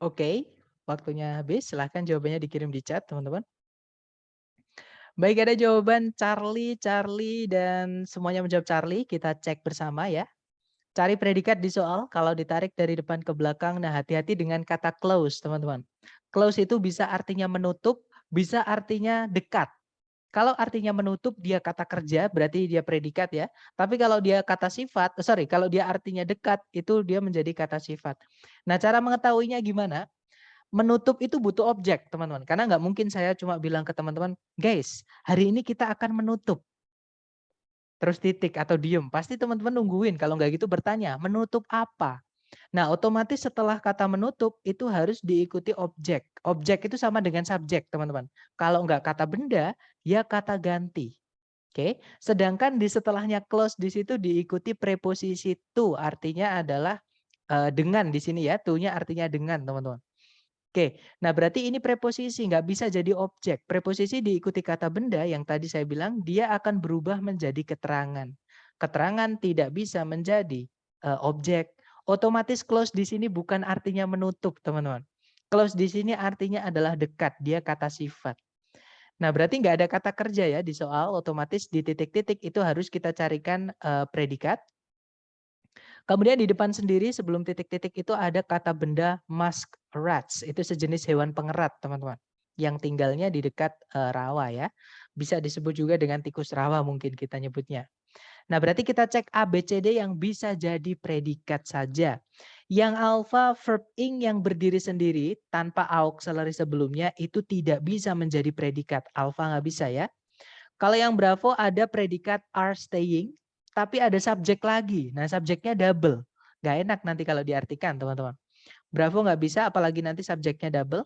Oke, waktunya habis. Silahkan jawabannya dikirim di chat, teman-teman. Baik, ada jawaban Charlie, dan semuanya menjawab Charlie. Kita cek bersama ya. Cari predikat di soal, kalau ditarik dari depan ke belakang, nah hati-hati dengan kata close, teman-teman. Close itu bisa artinya menutup, bisa artinya dekat. Kalau artinya menutup, dia kata kerja, berarti dia predikat ya. Tapi kalau dia kata sifat, kalau dia artinya dekat, itu dia menjadi kata sifat. Nah, cara mengetahuinya gimana? Menutup itu butuh objek, teman-teman. Karena nggak mungkin saya cuma bilang ke teman-teman, guys, hari ini kita akan menutup. Terus titik atau diem. Pasti teman-teman nungguin. Kalau nggak gitu bertanya, menutup apa? Nah, otomatis setelah kata menutup itu harus diikuti objek. Objek itu sama dengan subjek, teman-teman. Kalau nggak kata benda, ya kata ganti. Oke, sedangkan di setelahnya close di situ diikuti preposisi to, artinya adalah dengan di sini ya, to-nya artinya dengan, teman-teman. Oke, nah berarti ini preposisi, nggak bisa jadi objek. Preposisi diikuti kata benda yang tadi saya bilang, dia akan berubah menjadi keterangan. Keterangan tidak bisa menjadi objek. Otomatis close di sini bukan artinya menutup, teman-teman. Close di sini artinya adalah dekat, dia kata sifat. Nah, berarti nggak ada kata kerja ya di soal, otomatis di titik-titik itu harus kita carikan predikat. Kemudian di depan sendiri sebelum titik-titik itu ada kata benda muskrats. Itu sejenis hewan pengerat, teman-teman. Yang tinggalnya di dekat rawa ya. Bisa disebut juga dengan tikus rawa mungkin kita nyebutnya. Nah, berarti kita cek A, B, C, D yang bisa jadi predikat saja. Yang alpha verb ing yang berdiri sendiri tanpa auxiliary sebelumnya itu tidak bisa menjadi predikat. Alpha nggak bisa ya. Kalau yang bravo ada predikat are staying, tapi ada subjek lagi. Nah, subjeknya double. Nggak enak nanti kalau diartikan, teman-teman. Bravo nggak bisa, apalagi nanti subjeknya double.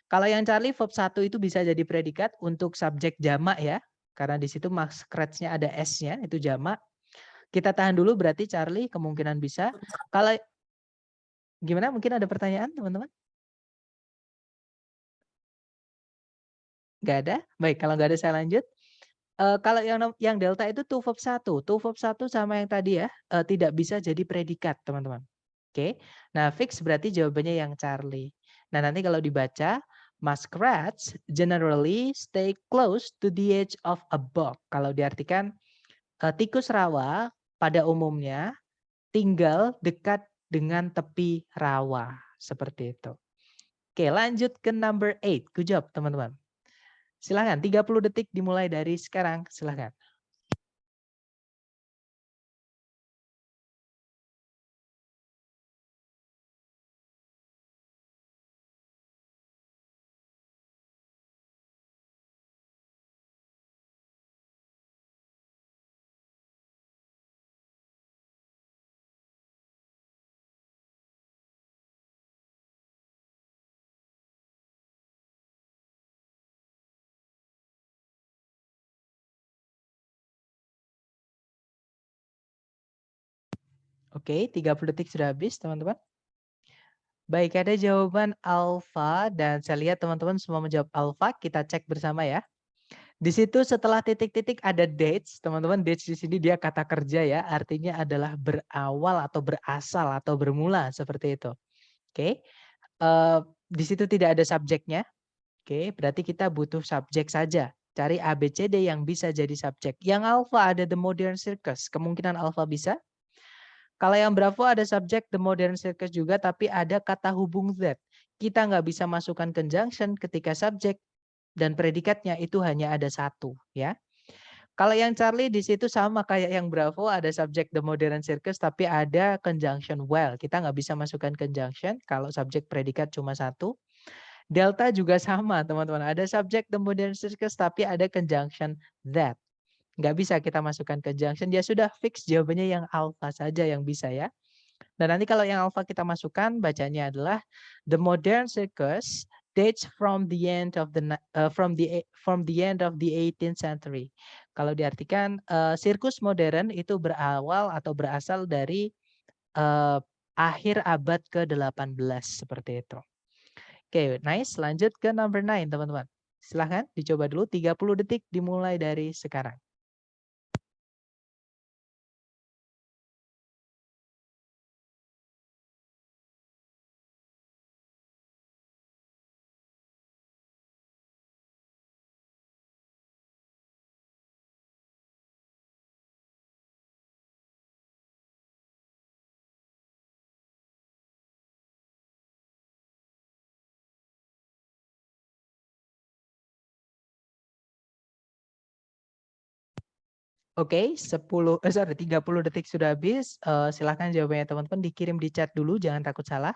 Kalau yang Charlie, verb 1 itu bisa jadi predikat untuk subjek jamak ya. Karena di situ muskrats-nya ada S-nya, itu jamak. Kita tahan dulu berarti Charlie kemungkinan bisa. Kalau gimana? Mungkin ada pertanyaan, teman-teman? Nggak ada? Baik, kalau nggak ada saya lanjut. Kalau yang delta itu to verb 1. To verb 1 sama yang tadi ya, tidak bisa jadi predikat, teman-teman. Oke. Nah, fix berarti jawabannya yang Charlie. Nah, nanti kalau dibaca, muskrats generally stay close to the edge of a bog. Kalau diartikan, tikus rawa pada umumnya tinggal dekat dengan tepi rawa. Seperti itu. Oke, lanjut ke number 8. Good job, teman-teman. Silakan, 30 detik dimulai dari sekarang. Silakan. Oke, 30 detik sudah habis, teman-teman. Baik, ada jawaban alfa dan saya lihat teman-teman semua menjawab alfa. Kita cek bersama ya. Di situ setelah titik-titik ada dates, teman-teman. Dates di sini dia kata kerja ya, artinya adalah berawal atau berasal atau bermula seperti itu. Oke. Di situ tidak ada subjeknya. Oke, berarti kita butuh subjek saja. Cari A, B, C, D yang bisa jadi subjek. Yang alfa ada the modern circus. Kemungkinan alfa bisa. Kalau yang bravo ada subjek the modern circus juga, tapi ada kata hubung that. Kita nggak bisa masukkan conjunction ketika subjek dan predikatnya itu hanya ada satu, ya. Kalau yang Charlie di situ sama kayak yang bravo, ada subjek the modern circus, tapi ada conjunction well. Kita nggak bisa masukkan conjunction kalau subjek predikat cuma satu. Delta juga sama, teman-teman. Ada subject the modern circus, tapi ada conjunction that. Nggak bisa kita masukkan conjunction, dia sudah fix jawabannya yang alpha saja yang bisa ya. Dan nanti kalau yang alpha kita masukkan, bacanya adalah the modern circus dates from the end of the end of the 18th century. Kalau diartikan sirkus modern itu berawal atau berasal dari akhir abad ke-18 seperti itu. Oke, nice. Lanjut ke number 9, teman-teman. Silahkan dicoba dulu 30 detik dimulai dari sekarang. Oke, 30 detik sudah habis. Silahkan jawabannya teman-teman dikirim di chat dulu, jangan takut salah.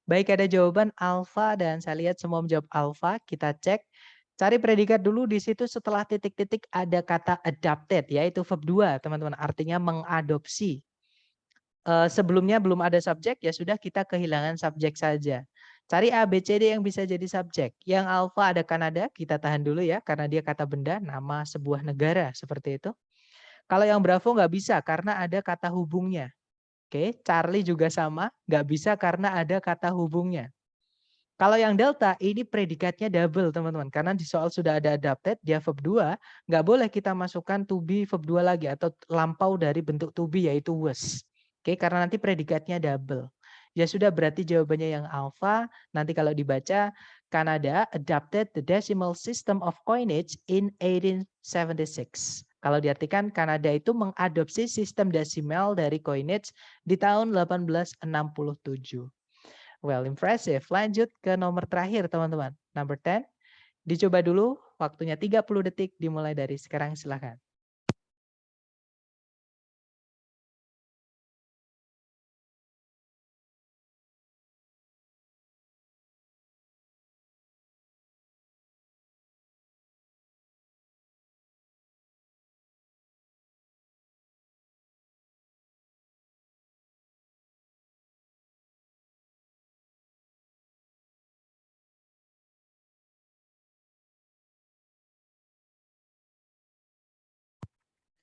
Baik, ada jawaban alfa dan saya lihat semua menjawab alfa. Kita cek. Cari predikat dulu di situ setelah titik-titik ada kata adapted, yaitu verb 2, teman-teman. Artinya mengadopsi. Sebelumnya belum ada subjek, ya sudah kita kehilangan subjek saja. Cari A, B, C, D yang bisa jadi subjek. Yang alfa ada Kanada, kita tahan dulu ya, karena dia kata benda, nama sebuah negara, seperti itu. Kalau yang Bravo nggak bisa karena ada kata hubungnya. Oke, Charlie juga sama, nggak bisa karena ada kata hubungnya. Kalau yang Delta, ini predikatnya double, teman-teman. Karena di soal sudah ada adapted, dia verb 2, nggak boleh kita masukkan to be verb 2 lagi, atau lampau dari bentuk to be, yaitu was. Oke, karena nanti predikatnya double. Ya sudah, berarti jawabannya yang alpha. Nanti kalau dibaca, Canada adopted the decimal system of coinage in 1876. Kalau diartikan, Kanada itu mengadopsi sistem desimal dari coinage di tahun 1867. Well, impressive. Lanjut ke nomor terakhir, teman-teman. Number 10. Dicoba dulu, waktunya 30 detik dimulai dari sekarang, silakan.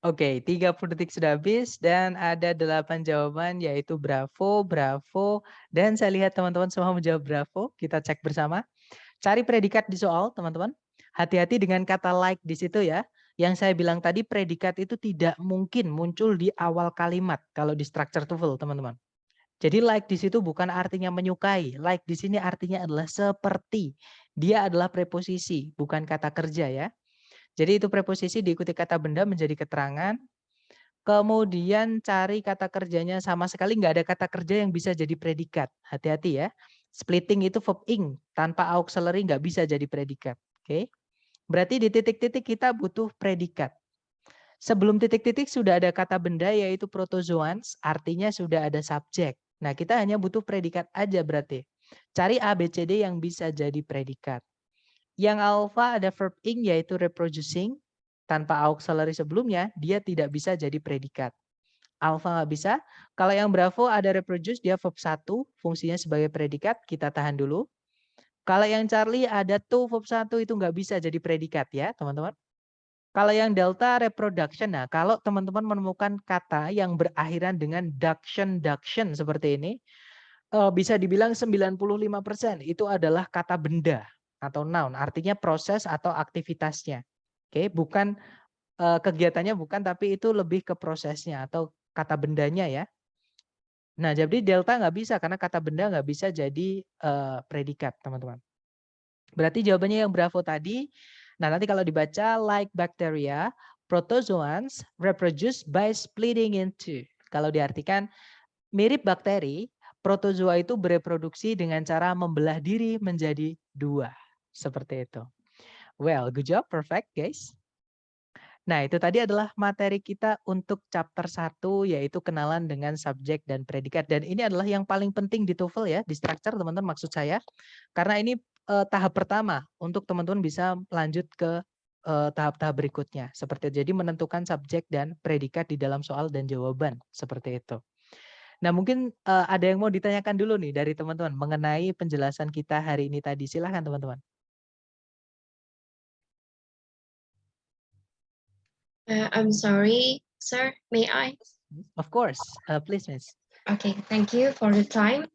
Oke, 30 detik sudah habis dan ada 8 jawaban yaitu Bravo, Bravo, dan saya lihat teman-teman semua menjawab Bravo. Kita cek bersama. Cari predikat di soal, teman-teman. Hati-hati dengan kata like di situ ya. Yang saya bilang tadi predikat itu tidak mungkin muncul di awal kalimat kalau di structure TOEFL, teman-teman. Jadi like di situ bukan artinya menyukai. Like di sini artinya adalah seperti. Dia adalah preposisi, bukan kata kerja ya. Jadi itu preposisi diikuti kata benda menjadi keterangan. Kemudian cari kata kerjanya, sama sekali nggak ada kata kerja yang bisa jadi predikat. Hati-hati ya. Splitting itu verb ing, tanpa auxiliary nggak bisa jadi predikat. Oke. Berarti di titik-titik kita butuh predikat. Sebelum titik-titik sudah ada kata benda yaitu protozoans, artinya sudah ada subjek. Nah, kita hanya butuh predikat aja berarti. Cari A, B, C, D yang bisa jadi predikat. Yang alpha ada verb ing yaitu reproducing. Tanpa auxiliary sebelumnya, dia tidak bisa jadi predikat. Alpha nggak bisa. Kalau yang Bravo ada reproduce, dia verb 1, fungsinya sebagai predikat. Kita tahan dulu. Kalau yang Charlie ada to, verb 1 itu nggak bisa jadi predikat ya, teman-teman. Kalau yang Delta reproduction, nah kalau teman-teman menemukan kata yang berakhiran dengan duction seperti ini, bisa dibilang 95% itu adalah kata benda atau noun, artinya proses atau aktivitasnya. Oke, bukan kegiatannya bukan, tapi itu lebih ke prosesnya atau kata bendanya ya. Nah, jadi delta nggak bisa karena kata benda nggak bisa jadi predikat, teman-teman. Berarti jawabannya yang Bravo tadi. Nah, nanti kalau dibaca like bacteria, protozoans reproduce by splitting into. Kalau diartikan mirip bakteri, protozoa itu bereproduksi dengan cara membelah diri menjadi 2. Seperti itu. Well, good job, perfect guys. Nah, itu tadi adalah materi kita untuk chapter 1, yaitu kenalan dengan subjek dan predikat. Dan ini adalah yang paling penting di TOEFL ya, di structure teman-teman maksud saya. Karena ini tahap pertama untuk teman-teman bisa lanjut ke tahap-tahap berikutnya. Seperti itu. Jadi menentukan subjek dan predikat di dalam soal dan jawaban. Seperti itu. Nah mungkin ada yang mau ditanyakan dulu nih dari teman-teman mengenai penjelasan kita hari ini tadi. Silahkan teman-teman. I'm sorry, sir. May I? Of course, please, Miss. Okay, thank you for the time.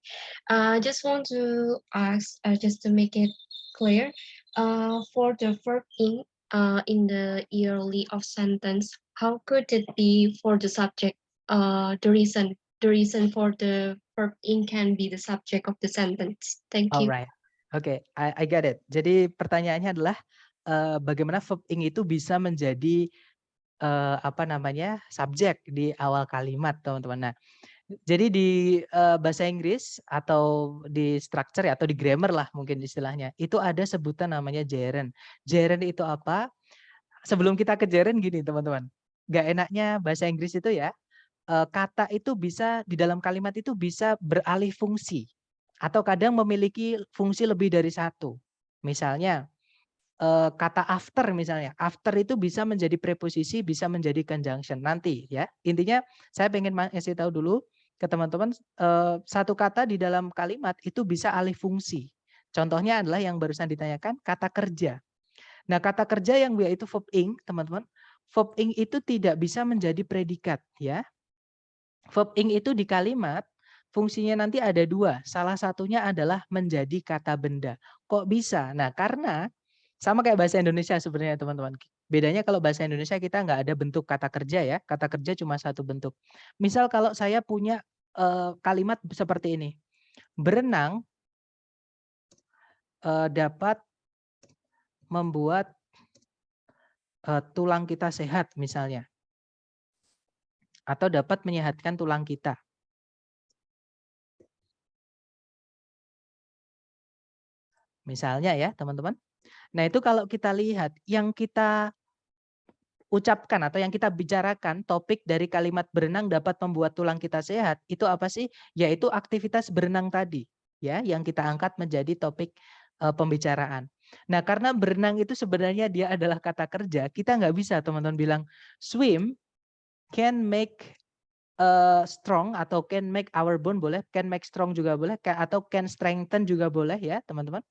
I just want to ask, just to make it clear, for the verb in the yearly of sentence, how could it be for the subject? The reason for the verb in can be the subject of the sentence. Thank you. Alright, oke, I get it. Jadi pertanyaannya adalah bagaimana verb ing itu bisa menjadi apa namanya subjek di awal kalimat, teman-teman. Nah, jadi di bahasa Inggris atau di structure ya, atau di grammar lah mungkin istilahnya, itu ada sebutan namanya gerund. Gerund itu apa? Sebelum kita ke gerund gini teman-teman, nggak enaknya bahasa Inggris itu ya, kata itu bisa di dalam kalimat itu bisa beralih fungsi atau kadang memiliki fungsi lebih dari satu. Misalnya kata after misalnya, after itu bisa menjadi preposisi, bisa menjadi conjunction nanti ya. Intinya saya pengen ngasih tahu dulu ke teman-teman, satu kata di dalam kalimat itu bisa alih fungsi. Contohnya adalah yang barusan ditanyakan kata kerja. Nah kata kerja yang yaitu verb ing teman-teman, verb ing itu tidak bisa menjadi predikat ya. Verb ing itu di kalimat fungsinya nanti ada dua. Salah satunya adalah menjadi kata benda. Kok bisa? Nah karena sama kayak bahasa Indonesia sebenarnya teman-teman. Bedanya kalau bahasa Indonesia kita nggak ada bentuk kata kerja ya. Kata kerja cuma satu bentuk. Misal kalau saya punya kalimat seperti ini. Berenang dapat membuat tulang kita sehat misalnya. Atau dapat menyehatkan tulang kita. Misalnya ya teman-teman. Nah itu kalau kita lihat yang kita ucapkan atau yang kita bicarakan topik dari kalimat berenang dapat membuat tulang kita sehat. Itu apa sih? Yaitu aktivitas berenang tadi. Ya, yang kita angkat menjadi topik pembicaraan. Nah karena berenang itu sebenarnya dia adalah kata kerja. Kita nggak bisa teman-teman bilang swim can make strong atau can make our bone boleh, can make strong juga boleh, atau can strengthen juga boleh ya teman-teman.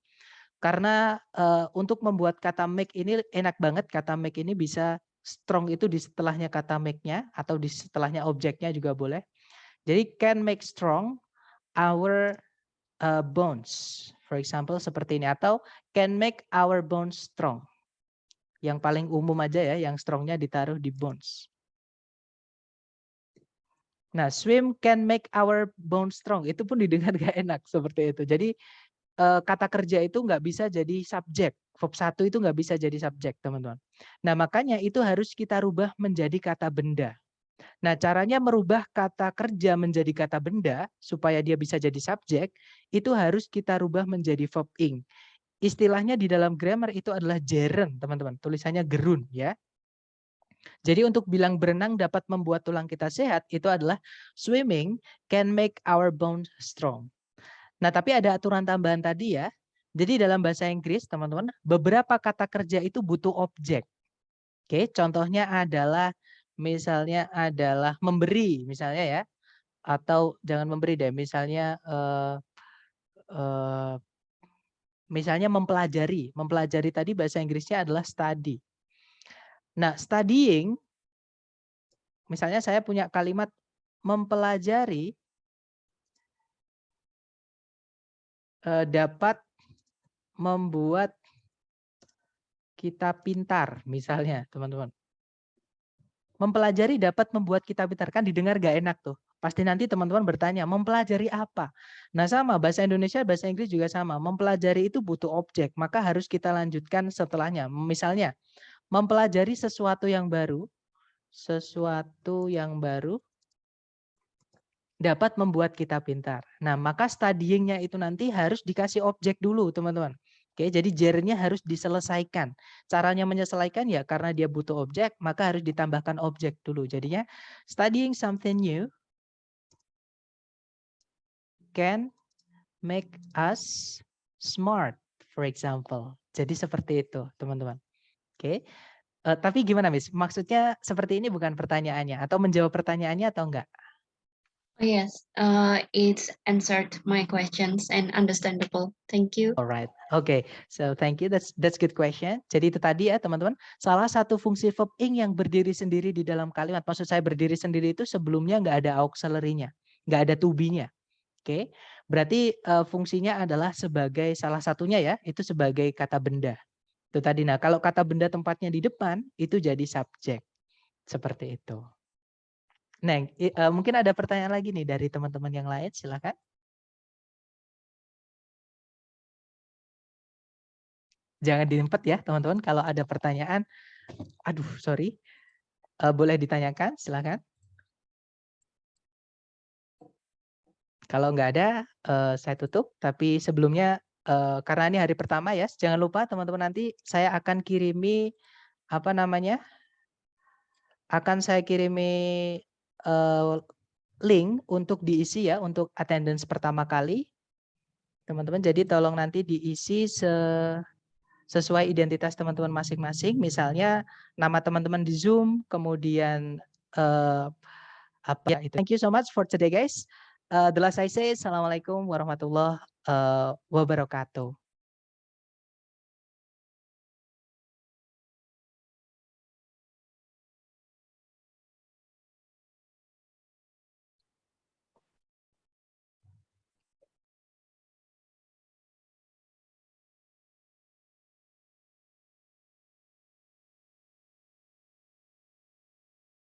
Karena untuk membuat kata make ini enak banget, kata make ini bisa strong itu di setelahnya kata make-nya atau di setelahnya objeknya juga boleh. Jadi can make strong our bones. For example seperti ini atau can make our bones strong. Yang paling umum aja ya, yang strongnya ditaruh di bones. Nah, swim can make our bones strong. Itu pun didengar gak enak seperti itu. Jadi kata kerja itu nggak bisa jadi subjek. Verb 1 itu nggak bisa jadi subjek, teman-teman. Nah, makanya itu harus kita rubah menjadi kata benda. Nah, caranya merubah kata kerja menjadi kata benda supaya dia bisa jadi subjek, itu harus kita rubah menjadi verb ing. Istilahnya di dalam grammar itu adalah gerund, teman-teman. Tulisannya gerun ya. Jadi untuk bilang berenang dapat membuat tulang kita sehat, itu adalah swimming can make our bones strong. Nah, tapi ada aturan tambahan tadi ya. Jadi dalam bahasa Inggris, teman-teman, beberapa kata kerja itu butuh objek. Oke, contohnya adalah misalnya adalah memberi, misalnya ya. Atau jangan memberi deh, misalnya misalnya mempelajari. Mempelajari tadi bahasa Inggrisnya adalah study. Nah, studying misalnya saya punya kalimat mempelajari dapat membuat kita pintar, misalnya teman-teman. Mempelajari dapat membuat kita pintar, kan didengar gak enak tuh. Pasti nanti teman-teman bertanya, mempelajari apa? Nah sama, bahasa Indonesia, bahasa Inggris juga sama. Mempelajari itu butuh objek, maka harus kita lanjutkan setelahnya. Misalnya, mempelajari sesuatu yang baru dapat membuat kita pintar. Nah, maka studying-nya itu nanti harus dikasih objek dulu, teman-teman. Oke, jadi gerundnya harus diselesaikan. Caranya menyelesaikan ya karena dia butuh objek, maka harus ditambahkan objek dulu. Jadinya studying something new can make us smart. for example. Jadi seperti itu, teman-teman. Oke. Tapi gimana, Miss? Maksudnya seperti ini bukan pertanyaannya atau menjawab pertanyaannya atau enggak? Oh, yes, it's answered my questions and understandable. Thank you. Alright, oke. So thank you. That's good question. Jadi itu tadi ya teman-teman. Salah satu fungsi verb ing yang berdiri sendiri di dalam kalimat. Maksud saya berdiri sendiri itu sebelumnya nggak ada auxiliary-nya, nggak ada to be-nya. Oke. Berarti fungsinya adalah sebagai salah satunya ya, itu sebagai kata benda. Itu tadi. Nah, kalau kata benda tempatnya di depan itu jadi subjek. Seperti itu. Nah, mungkin ada pertanyaan lagi nih dari teman-teman yang lain, silakan. Jangan diempet ya teman-teman, kalau ada pertanyaan, aduh sorry, boleh ditanyakan, silakan. Kalau nggak ada, saya tutup. Tapi sebelumnya, karena ini hari pertama ya, jangan lupa teman-teman nanti saya akan kirimi apa namanya? Akan saya kirimi link untuk diisi ya, untuk attendance pertama kali, teman-teman. Jadi tolong nanti diisi sesuai identitas teman-teman masing-masing. Misalnya nama teman-teman di Zoom, kemudian apa ya itu. Thank you so much for today, guys. The last I say, Assalamualaikum warahmatullahi wabarakatuh.